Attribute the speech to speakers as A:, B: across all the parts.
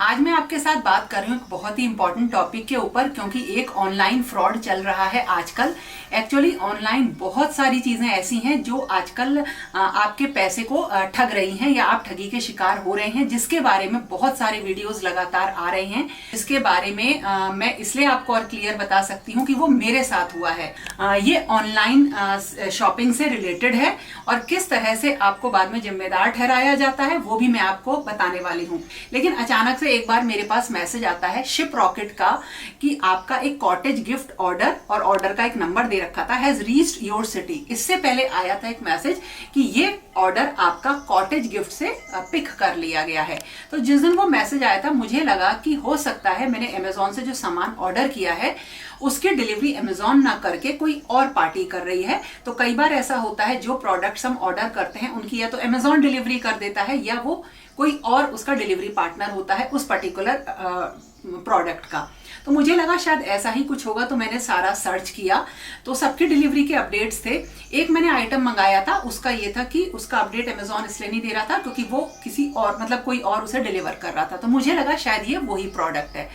A: आज मैं आपके साथ बात कर रही हूँ एक बहुत ही इंपॉर्टेंट टॉपिक के ऊपर, क्योंकि एक ऑनलाइन फ्रॉड चल रहा है आजकल। एक्चुअली ऑनलाइन बहुत सारी चीजें ऐसी हैं जो आजकल आपके पैसे को ठग रही हैं या आप ठगी के शिकार हो रहे हैं, जिसके बारे में बहुत सारे वीडियोस लगातार आ रहे हैं। इसके बारे में मैं इसलिए आपको और क्लियर बता सकती हूँ कि वो मेरे साथ हुआ है। ये ऑनलाइन शॉपिंग से रिलेटेड है और किस तरह से आपको बाद में जिम्मेदार ठहराया जाता है वो भी मैं आपको बताने वाली हूँ। लेकिन अचानक से एक बार मेरे पास मैसेज आता है शिप रॉकेट का कि आपका एक कॉटेज गिफ्ट ऑर्डर, और ऑर्डर का एक नंबर दे रखा था, हैज रीच्ड योर सिटी। इससे पहले आया था एक मैसेज कि ये ऑर्डर आपका कॉटेज गिफ्ट से पिक कर लिया गया है। तो जिस दिन वो मैसेज आया था मुझे लगा कि हो सकता है मैंने अमेजोन से जो सामान ऑर्डर किया है उसकी डिलीवरी अमेजोन ना करके कोई और पार्टी कर रही है। तो कई बार ऐसा होता है जो प्रोडक्ट्स हम ऑर्डर करते हैं उनकी या तो अमेजोन डिलीवरी कर देता है या वो कोई और उसका डिलीवरी पार्टनर होता है उस पर्टिकुलर प्रोडक्ट का। तो मुझे लगा शायद ऐसा ही कुछ होगा, तो मैंने सारा सर्च किया तो सबकी डिलीवरी के अपडेट्स थे। एक मैंने आइटम मंगाया था, उसका ये था कि उसका अपडेट अमेजोन इसलिए नहीं दे रहा था क्योंकि वो किसी और कोई और उसे डिलीवर कर रहा था। तो मुझे लगा शायद ये वही प्रोडक्ट है।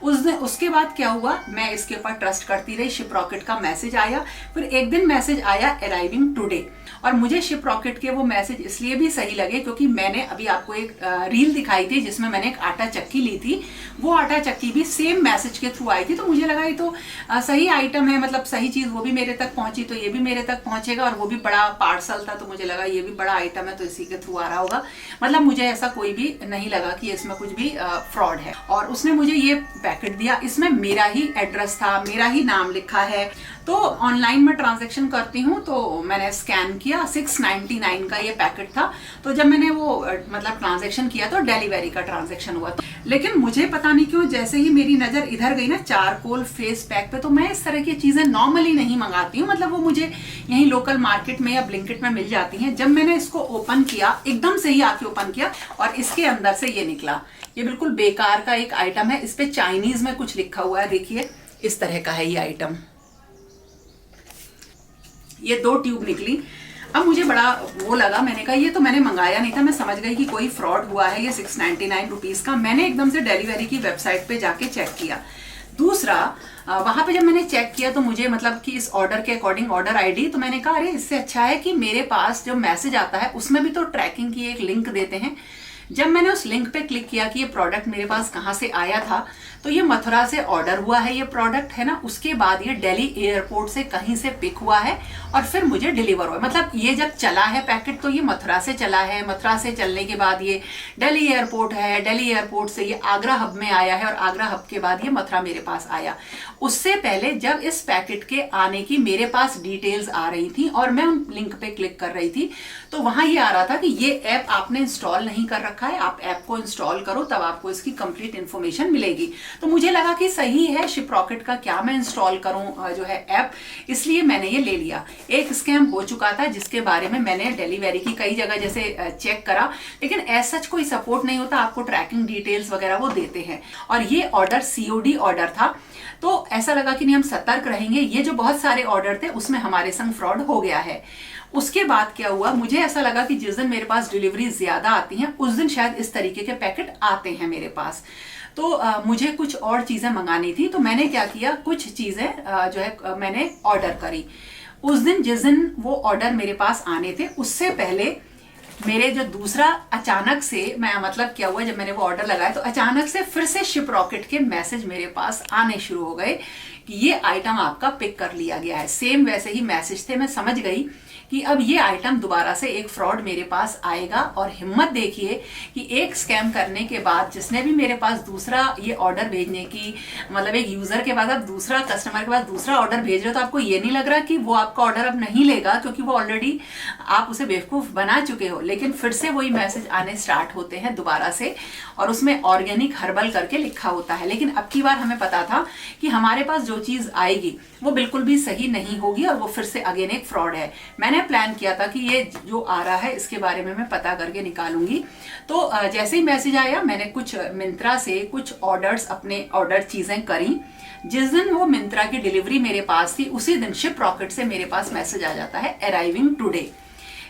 A: उसके बाद क्या हुआ, मैं इसके ऊपर ट्रस्ट करती रही। शिप रॉकेट का मैसेज आया, फिर एक दिन मैसेज आया अराइविंग टुडे। और मुझे शिप रॉकेट के वो मैसेज इसलिए भी सही लगे क्योंकि मैंने अभी आपको एक रील दिखाई थी जिसमें मैंने एक आटा चक्की ली थी। वो आटा चक्की भी सेम मैसेज के थ्रू आई थी। तो मुझे लगा ये तो सही आइटम है, मतलब सही चीज वो भी मेरे तक पहुंची तो ये भी मेरे तक पहुंचेगा। और वो भी बड़ा पार्सल था तो मुझे लगा ये भी बड़ा आइटम है तो इसी के थ्रू आ रहा होगा। मतलब मुझे ऐसा कोई भी नहीं लगा कि इसमें कुछ भी फ्रॉड है। और उसने मुझे ये पैकेट दिया, इसमें मेरा ही एड्रेस था, मेरा ही नाम लिखा है। तो ऑनलाइन में ट्रांजैक्शन करती हूँ तो मैंने स्कैन किया, 699 का ये पैकेट था। तो जब मैंने वो ट्रांजैक्शन किया तो डिलीवरी का ट्रांजैक्शन हुआ। लेकिन मुझे पता नहीं क्यों जैसे ही मेरी नजर इधर गई ना चारकोल फेस पैक पे, तो मैं इस तरह की चीजें नॉर्मली नहीं मंगाती हूँ। मतलब वो मुझे यहीं लोकल मार्केट में या ब्लिंकिट में मिल जाती हैं। जब मैंने इसको ओपन किया, एकदम से ही आके ओपन किया और इसके अंदर से ये निकला। ये बिल्कुल बेकार का एक आइटम है। इस पे चाइनीज में कुछ लिखा हुआ है, देखिए इस तरह का है ये आइटम। ये 2 ट्यूब निकली। अब मुझे बड़ा वो लगा, मैंने कहा ये तो मैंने मंगाया नहीं था। मैं समझ गई कि कोई फ्रॉड हुआ है। ये 699 रुपीज का। मैंने एकदम से डिलीवरी की वेबसाइट पे जाके चेक किया। दूसरा, वहां पे जब मैंने चेक किया तो मुझे कि इस ऑर्डर के अकॉर्डिंग ऑर्डर आईडी, तो मैंने कहा अरे इससे अच्छा है कि मेरे पास जो मैसेज आता है उसमें भी तो ट्रैकिंग की एक लिंक देते हैं। जब मैंने उस लिंक पे क्लिक किया कि ये प्रोडक्ट मेरे पास कहाँ से आया था, तो ये मथुरा से ऑर्डर हुआ है ये प्रोडक्ट, है ना। उसके बाद ये दिल्ली एयरपोर्ट से कहीं से पिक हुआ है और फिर मुझे डिलीवर हुआ। मतलब ये जब चला है पैकेट तो ये मथुरा से चला है, मथुरा से चलने के बाद ये दिल्ली एयरपोर्ट है, दिल्ली एयरपोर्ट से ये आगरा हब में आया है और आगरा हब के बाद ये मथुरा मेरे पास आया। उससे पहले जब इस पैकेट के आने की मेरे पास डिटेल्स आ रही थी और मैं उन लिंक पे क्लिक कर रही थी तो वहां ये आ रहा था कि ये ऐप आपने इंस्टॉल नहीं कर रखा है, आप ऐप को इंस्टॉल करो तब आपको इसकी कंप्लीट इन्फॉर्मेशन मिलेगी। तो मुझे लगा कि सही है, शिप रॉकेट का क्या मैं इंस्टॉल करूं जो है ऐप, इसलिए मैंने ये ले लिया। एक स्कैम हो चुका था जिसके बारे में मैंने डिलीवरी की कई जगह जैसे चेक करा, लेकिन ऐसा कोई सपोर्ट नहीं होता, आपको ट्रैकिंग डिटेल्स वगैरह वो देते हैं। और ये ऑर्डर COD ऑर्डर था तो ऐसा लगा कि नहीं हम सतर्क रहेंगे। ये जो बहुत सारे ऑर्डर थे उसमें हमारे संग फ्रॉड हो गया है। उसके बाद क्या हुआ, मुझे ऐसा लगा कि जिस दिन मेरे पास डिलीवरी ज्यादा आती हैं उस दिन शायद इस तरीके के पैकेट आते हैं मेरे पास। तो मुझे कुछ और चीजें मंगानी थी तो मैंने क्या किया, कुछ चीजें जो है मैंने ऑर्डर करी। उस दिन जिस दिन वो ऑर्डर मेरे पास आने थे उससे पहले मेरे जो दूसरा अचानक से क्या हुआ, जब मैंने वो ऑर्डर लगाया तो अचानक से फिर से शिप रॉकेट के मैसेज मेरे पास आने शुरू हो गए कि ये आइटम आपका पिक कर लिया गया है। सेम वैसे ही मैसेज थे। मैं समझ गई कि अब ये आइटम दोबारा से एक फ्रॉड मेरे पास आएगा। और हिम्मत देखिए कि एक स्कैम करने के बाद जिसने भी मेरे पास दूसरा ये ऑर्डर भेजने की, एक यूजर के बाद आप दूसरा कस्टमर के पास दूसरा ऑर्डर भेज रहे हो तो आपको ये नहीं लग रहा कि वो आपका ऑर्डर अब नहीं लेगा क्योंकि वो ऑलरेडी आप उसे बेवकूफ बना चुके हो। लेकिन फिर से वही मैसेज आने स्टार्ट होते हैं दोबारा से और उसमें ऑर्गेनिक हर्बल करके लिखा होता है। लेकिन अब की बार हमें पता था कि हमारे पास जो चीज आएगी वो बिल्कुल भी सही नहीं होगी और वो फिर से अगेन एक फ्रॉड है। मैंने प्लान किया था कि ये जो आ रहा है इसके बारे में मैं पता करके निकालूंगी। तो जैसे ही मैसेज आया मैंने कुछ मिंत्रा से कुछ ऑर्डर्स, अपने ऑर्डर चीजें करी। जिस दिन वो मिंत्रा की डिलीवरी मेरे पास थी उसी दिन शिप रॉकेट से मेरे पास मैसेज आ जाता है अराइविंग टुडे।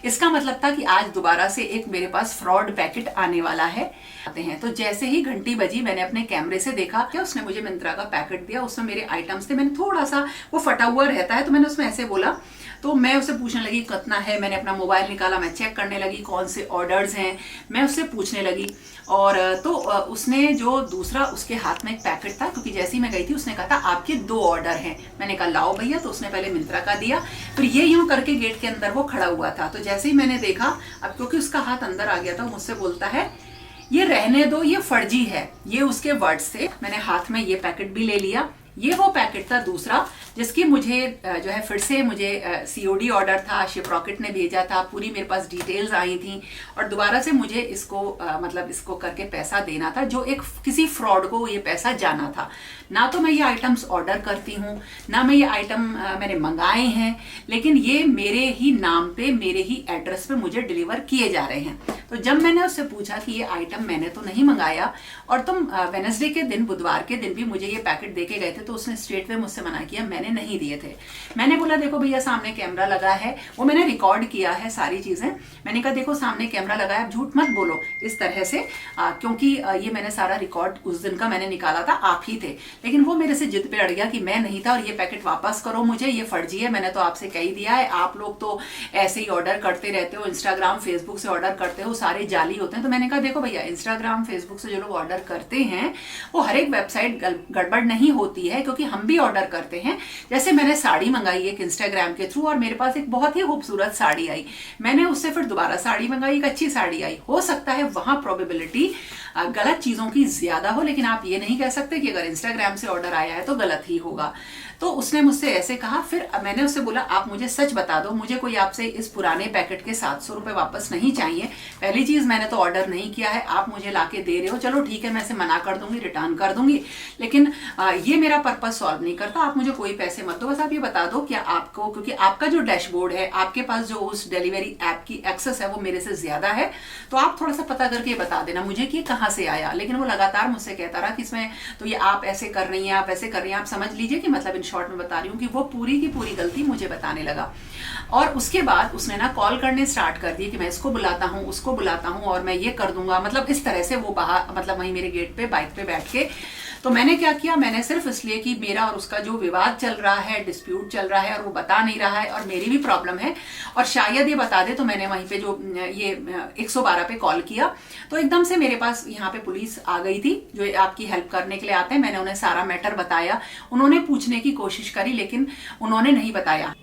A: इसका मतलब था कि आज दोबारा से एक मेरे पास फ्रॉड पैकेट आने वाला है। आते हैं तो जैसे ही घंटी बजी, मैंने अपने कैमरे से देखा क्या उसने मुझे मिंत्रा का पैकेट दिया, उसमें मेरे आइटम्स थे। मैंने थोड़ा सा, वो फटा हुआ रहता है तो मैंने उसमें ऐसे बोला, तो मैं उससे पूछने लगी कितना है। मैंने अपना मोबाइल निकाला, मैं चेक करने लगी कौन से ऑर्डर्स हैं, मैं उससे पूछने लगी। और तो उसने जो दूसरा, उसके हाथ में एक पैकेट था, क्योंकि जैसे ही मैं गई थी उसने कहा था आपके 2 ऑर्डर हैं। मैंने कहा लाओ भैया, तो उसने पहले मिंत्रा का दिया, फिर ये यूं करके गेट के अंदर वो खड़ा हुआ था। तो जैसे ही मैंने देखा, अब क्योंकि उसका हाथ अंदर आ गया था, मुझसे बोलता है ये रहने दो, ये फर्जी है, ये उसके वर्ड्स थे। मैंने हाथ में ये पैकेट भी ले लिया। ये वो पैकेट था दूसरा, जिसकी मुझे जो है फिर से मुझे COD ऑर्डर था, शिप रॉकेट ने भेजा था, पूरी मेरे पास डिटेल्स आई थी, और दोबारा से मुझे इसको मतलब इसको करके पैसा देना था, जो एक किसी फ्रॉड को ये पैसा जाना था। ना तो मैं ये आइटम्स ऑर्डर करती हूँ, ना मैं ये आइटम मैंने मंगाए हैं, लेकिन ये मेरे ही नाम पे, मेरे ही एड्रेस पे मुझे डिलीवर किए जा रहे हैं। तो जब मैंने उससे पूछा कि ये आइटम मैंने तो नहीं मंगाया, और तुम वेडनेसडे के दिन, बुधवार के दिन भी मुझे ये पैकेट देके गए थे, तो उसने स्ट्रेट वे मुझसे मना किया, मैंने नहीं दिए थे। मैंने बोला देखो भैया सामने कैमरा लगा है, वो मैंने रिकॉर्ड किया है सारी चीजें। मैंने कहा देखो सामने कैमरा लगा है, झूठ मत बोलो इस तरह से, क्योंकि ये मैंने सारा रिकॉर्ड उस दिन का मैंने निकाला था, आप ही थे। लेकिन वो मेरे से जिद पे अड़ गया कि मैं नहीं था, और ये पैकेट वापस करो मुझे, ये फर्जी है, मैंने तो आपसे कह ही दिया है, आप लोग तो ऐसे ही ऑर्डर करते रहते हो, इंस्टाग्राम फेसबुक से ऑर्डर करते हो, सारे जाली होते हैं। तो मैंने कहा देखो भैया, इंस्टाग्राम फेसबुक से जो लोग ऑर्डर करते हैं वो हर एक वेबसाइट गड़बड़ नहीं होती है, क्योंकि हम भी ऑर्डर करते हैं। जैसे मैंने साड़ी मंगाई एक इंस्टाग्राम के थ्रू, और मेरे पास एक बहुत ही खूबसूरत साड़ी आई, मैंने उससे फिर दोबारा साड़ी मंगाई, एक अच्छी साड़ी आई। हो सकता है वहां प्रोबेबिलिटी गलत चीजों की ज्यादा हो, लेकिन आप ये नहीं कह सकते कि अगर इंस्टाग्राम से ऑर्डर आया है तो गलत ही होगा। तो उसने मुझसे ऐसे कहा। फिर मैंने उससे बोला आप मुझे सच बता दो, मुझे कोई आपसे इस पुराने पैकेट के 700 रुपए वापस नहीं चाहिए। पहली चीज, मैंने तो ऑर्डर नहीं किया है, आप मुझे लाके दे रहे हो, चलो ठीक है मैं इसे मना कर दूंगी, रिटर्न कर दूंगी, लेकिन ये मेरा पर्पज सॉल्व नहीं करता। आप मुझे कोई पैसे मत दो, बस आप ये बता दो क्या आपको, क्योंकि आपका जो डैशबोर्ड है, आपके पास जो उस डिलीवरी ऐप की एक्सेस है वो मेरे से ज्यादा है, तो आप थोड़ा सा पता करके बता देना मुझे कि कहाँ से आया। लेकिन वो लगातार मुझसे कहता रहा कि इसमें तो ये आप ऐसे कर रही हैं, आप ऐसे कर रही हैं। आप समझ लीजिए कि मतलब इन शॉर्ट में बता रही हूँ कि वो पूरी की पूरी गलती मुझे बताने लगा। और उसके बाद उसने ना कॉल करने स्टार्ट कर दिए कि मैं इसको बुलाता हूँ, उसको बुलाता हूँ, और मैं ये कर दूंगा, मतलब इस तरह से वो बाहर, मतलब वहीं मेरे गेट पे बाइक पे बैठ के। तो मैंने क्या किया, मैंने सिर्फ इसलिए कि मेरा और उसका जो विवाद चल रहा है, डिस्प्यूट चल रहा है, और वो बता नहीं रहा है, और मेरी भी प्रॉब्लम है, और शायद ये बता दे, तो मैंने वहीं पे जो ये 112 पे कॉल किया। तो एकदम से मेरे पास यहाँ पे पुलिस आ गई थी, जो आपकी हेल्प करने के लिए आते हैं। मैंने उन्हें सारा मैटर बताया, उन्होंने पूछने की कोशिश करी, लेकिन उन्होंने नहीं बताया।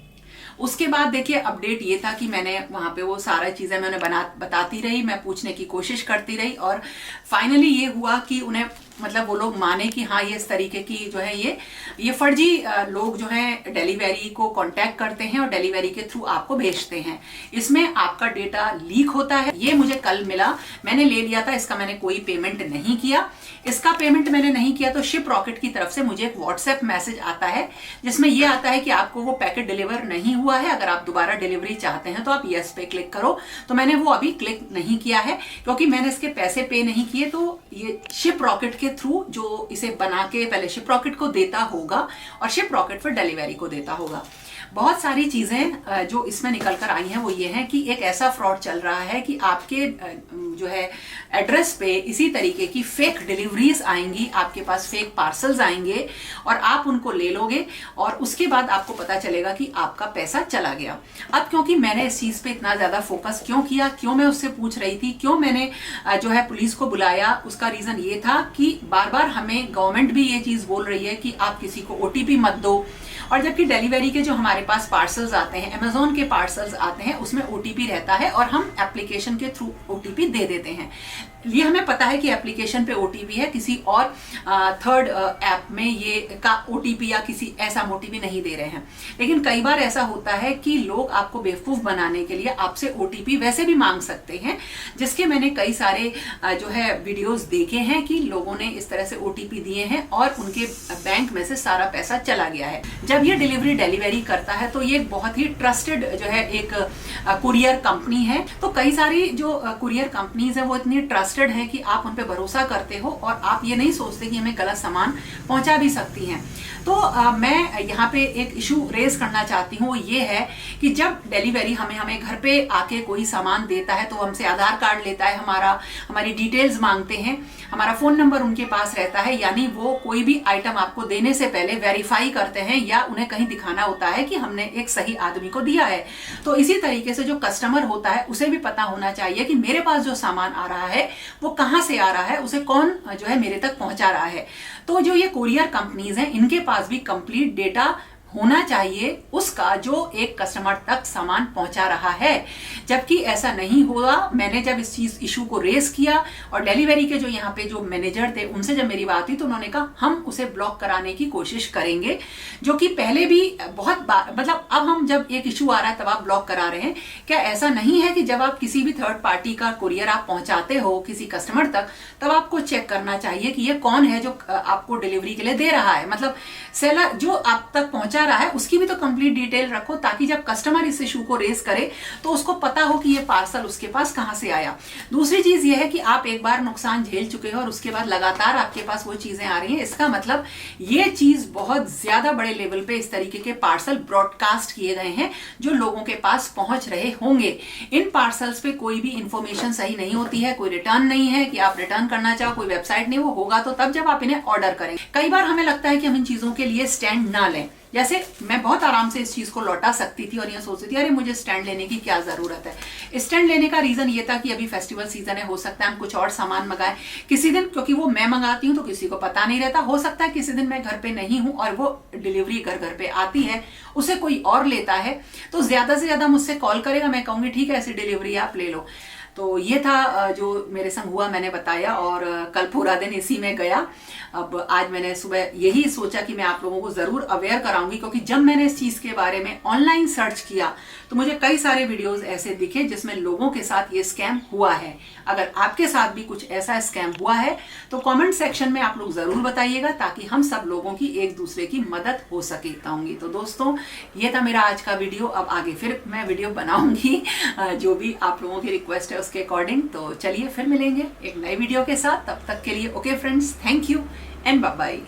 A: उसके बाद देखिए अपडेट ये था कि मैंने वहां पे वो सारा चीजें मैंने बताती रही, मैं पूछने की कोशिश करती रही, और फाइनली ये हुआ कि उन्हें, मतलब वो लोग माने कि हाँ ये इस तरीके की जो है ये फर्जी लोग जो हैं डिलीवरी को कांटेक्ट करते हैं और डिलीवरी के थ्रू आपको भेजते हैं। इसमें आपका डेटा लीक होता है। ये मुझे कल मिला, मैंने ले लिया था, इसका मैंने कोई पेमेंट नहीं किया। इसका पेमेंट मैंने नहीं किया तो शिप रॉकेट की तरफ से मुझे एक व्हाट्सएप मैसेज आता है, जिसमें यह आता है कि आपको वो पैकेट डिलीवर नहीं हुआ है, अगर आप दोबारा डिलीवरी चाहते हैं तो आप यस पे क्लिक करो। तो मैंने वो अभी क्लिक नहीं किया है, क्योंकि मैंने इसके पैसे पे नहीं किए। तो ये शिप रॉकेट के थ्रू जो इसे बना के पहले शिप रॉकेट को देता होगा, और शिप रॉकेट फिर डिलीवरी को देता होगा। बहुत सारी चीजें जो इसमें निकल कर आई हैं वो ये है कि एक ऐसा फ्रॉड चल रहा है कि आपके जो है एड्रेस पे इसी तरीके की फेक डिलीवरीज आएंगी, आपके पास फेक पार्सल्स आएंगे, और आप उनको ले लोगे, और उसके बाद आपको पता चलेगा कि आपका पैसा चला गया। अब क्योंकि मैंने इस चीज पे इतना ज्यादा फोकस क्यों किया, क्यों मैं उससे पूछ रही थी, क्यों मैंने जो है पुलिस को बुलाया, उसका रीजन ये था कि बार बार हमें गवर्नमेंट भी ये चीज बोल रही है कि आप किसी को OTP मत दो, और जबकि डिलीवरी के जो हमारे पास पार्सल्स आते हैं, अमेज़न के पार्सल्स आते हैं, उसमें OTP रहता है, और हम एप्लीकेशन के थ्रू OTP दे देते हैं। ये हमें पता है कि एप्लीकेशन पे OTP है, किसी और थर्ड ऐप में ये का OTP या किसी ऐसा OTP नहीं दे रहे हैं। लेकिन कई बार ऐसा होता है कि लोग आपको बेवकूफ बनाने के लिए आपसे OTP वैसे भी मांग सकते हैं, जिसके मैंने कई सारे जो है वीडियोस देखे हैं कि लोगों ने इस तरह से OTP दिए हैं और उनके बैंक में से सारा पैसा चला गया है। जब ये डिलीवरी करता है तो ये बहुत ही ट्रस्टेड जो है एक कुरियर कंपनी है। तो कई सारी जो कुरियर कंपनीज है वो इतनी ट्रस्ट ट्रस्टेड है कि आप उन पे भरोसा करते हो और आप ये नहीं सोचते कि हमें गलत सामान पहुंचा भी सकती हैं। तो मैं यहाँ पे एक इशू रेज करना चाहती हूँ, ये है कि जब डिलीवरी हमें घर पे आके कोई सामान देता है तो हमसे आधार कार्ड लेता है, हमारी डिटेल्स मांगते हैं, हमारा फोन नंबर उनके पास रहता है, यानी वो कोई भी आइटम आपको देने से पहले वेरीफाई करते हैं या उन्हें कहीं दिखाना होता है कि हमने एक सही आदमी को दिया है। तो इसी तरीके से जो कस्टमर होता है उसे भी पता होना चाहिए कि मेरे पास जो सामान आ रहा है वो कहाँ से आ रहा है, उसे कौन जो है मेरे तक पहुंचा रहा है। तो जो ये कुरियर कंपनीज हैं इनके पास भी कंप्लीट डेटा होना चाहिए उसका जो एक कस्टमर तक सामान पहुंचा रहा है, जबकि ऐसा नहीं हुआ। मैंने जब इस चीज इशू को रेस किया और डिलीवरी के जो यहाँ पे जो मैनेजर थे उनसे जब मेरी बात हुई तो उन्होंने कहा हम उसे ब्लॉक कराने की कोशिश करेंगे, जो कि पहले भी बहुत मतलब अब हम जब एक इशू आ रहा है तब आप ब्लॉक करा रहे हैं। क्या ऐसा नहीं है कि जब आप किसी भी थर्ड पार्टी का कुरियर आप पहुंचाते हो किसी कस्टमर तक तब आपको चेक करना चाहिए कि ये कौन है जो आपको डिलीवरी के लिए दे रहा है, मतलब सेलर जो आप तक पहुंचा रहा है उसकी भी तो कंप्लीट डिटेल रखो, ताकि जब कस्टमर इस इशू को रेस करे तो उसको पता हो कि ये पार्सल उसके पास कहां से आया। दूसरी चीज ये है कि आप एक बार नुकसान झेल चुके हो और उसके बाद लगातार आपके पास वो चीजें आ रही हैं, इसका मतलब ये चीज बहुत ज्यादा बड़े लेवल पे इस तरीके के पार्सल ब्रॉडकास्ट किए गए हैं जो लोगों के पास पहुंच रहे होंगे। इन पार्सल्स पे कोई भी इंफॉर्मेशन सही नहीं होती है, कोई रिटर्न नहीं है कि आप रिटर्न करना चाहो, कोई वेबसाइट नहीं, वो होगा तो तब जब आप इन्हें ऑर्डर करें। कई बार हमें लगता है कि हम इन चीजों के लिए स्टैंड ना लें, जैसे मैं बहुत आराम से इस चीज को लौटा सकती थी और ये सोचती थी अरे मुझे स्टैंड लेने की क्या जरूरत है। स्टैंड लेने का रीजन ये था कि अभी फेस्टिवल सीजन है, हो सकता है हम कुछ और सामान मंगाएं किसी दिन, क्योंकि वो मैं मंगाती हूँ तो किसी को पता नहीं रहता, हो सकता है किसी दिन मैं घर पे नहीं हूँ और वो डिलीवरी घर पे आती है उसे कोई और लेता है तो ज्यादा से ज्यादा मुझसे कॉल करेगा, मैं कहूंगी ठीक है ऐसी डिलीवरी आप ले लो। तो ये था जो मेरे संग हुआ, मैंने बताया और कल पूरा दिन इसी में गया। अब आज मैंने सुबह यही सोचा कि मैं आप लोगों को जरूर अवेयर कराऊंगी, क्योंकि जब मैंने इस चीज के बारे में ऑनलाइन सर्च किया तो मुझे कई सारे वीडियोस ऐसे दिखे जिसमें लोगों के साथ ये स्कैम हुआ है। अगर आपके साथ भी कुछ ऐसा स्कैम हुआ है तो कमेंट सेक्शन में आप लोग जरूर बताइएगा, ताकि हम सब लोगों की एक दूसरे की मदद हो सके। तो दोस्तों ये था मेरा आज का वीडियो। अब आगे फिर मैं वीडियो बनाऊंगी जो भी आप लोगों की रिक्वेस्ट है उसके अकॉर्डिंग। तो चलिए फिर मिलेंगे एक नए वीडियो के साथ, तब तक के लिए okay friends, thank you and bye bye.